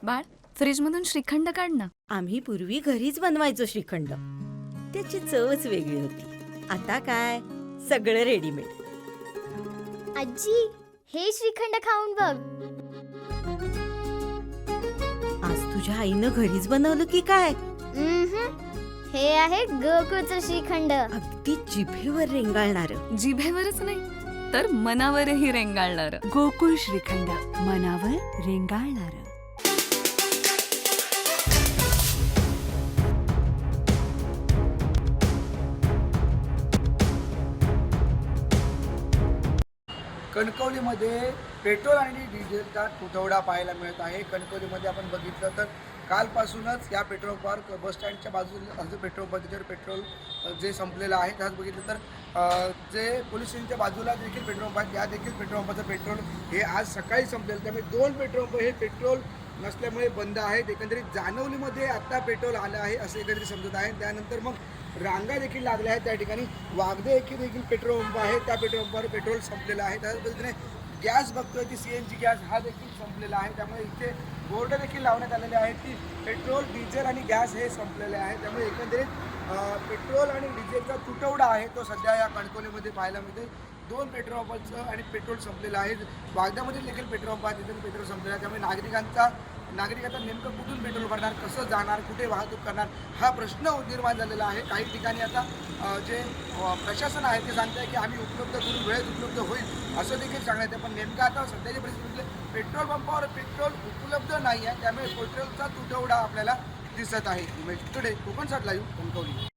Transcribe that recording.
बाळ, फ्रीजमधून श्रीखंड काढ ना. आम्ही पूर्वी घरीच बनवायचो श्रीखंड. त्याची चवच वेगळी होती. आता काय सगळं रेडीमेड. आजी, हे श्रीखंड खाऊन बघ. आज तुझ्या आईनं घरीच बनवलं की काय? हे आहे गोकुळचं श्रीखंड. अगदी जिभेवर रेंगाळणार. जिभेवरच नाही तर मनावरही रेंगाळणार. गोकुळ श्रीखंड, मनावर रेंगाळणार. कणकवलीमध्ये पेट्रोल आणि डिझेलचा तुटवडा पाहायला मिळत आहे. कणकवलीमध्ये आपण बघितलं तर कालपासूनच या पेट्रोल पंप बसस्टँडच्या बाजूला जो पेट्रोल पंप त्याच्यावर पेट्रोल जे संपलेलं आहे. त्याच बघितलं तर जे पोलीस स्टेशनच्या बाजूला देखील पेट्रोल पंप आहे त्या देखील पेट्रोल पंपाचं पेट्रोल हे आज सकाळी संपलेलं. त्यामुळे 2 पेट्रोल पंप हे पेट्रोल नसल्यामुळे बंद आहेत. एकंदरीत जानवलीमध्ये आत्ता पेट्रोल आलं आहे असं एकंदरीत समजत आहे. त्यानंतर मग रांगा देखील लागल्या आहेत त्या ठिकाणी. वागदे येथे देखील पेट्रोल पंप आहे, त्या पेट्रोल पंपावर पेट्रोल संपलेलं आहे. त्याच पद्धतीने गॅस बघतोय की CNG गॅस हा देखील संपलेला आहे. त्यामुळे इथे बोर्ड देखील लावण्यात आलेले आहेत की पेट्रोल, डिझेल आणि गॅस हे संपलेले आहे. त्यामुळे एकंदरीत पेट्रोल आणि डिझेलचा तुटवडा आहे तो सध्या या कणकवलीमध्ये पाहायला मिळते. 2 पेट्रोल पंपाचं आणि पेट्रोल संपलेलं आहे. वागद्यामध्ये देखील पेट्रोल पंप आहे, तिथे पेट्रोल संपलेलं आहे. त्यामुळे नागरिक आता नेमकं कुठून पेट्रोल भरणार, कसं जाणार, कुठे वाहतूक करणार हा प्रश्न निर्माण झालेला आहे. काही ठिकाणी आता जे प्रशासन आहे ते सांगत आहे की आम्ही उपलब्ध करून वेळेत उपलब्ध होईल असं देखील सांगण्यात आहे. पण नेमकं आता सध्याच्या परिस्थितीमध्ये पेट्रोल पंपावर पेट्रोल उपलब्ध नाही आहे. त्यामुळे पेट्रोलचा तुटवडा आपल्याला दिसत आहे. Today Konkan live Kankavli.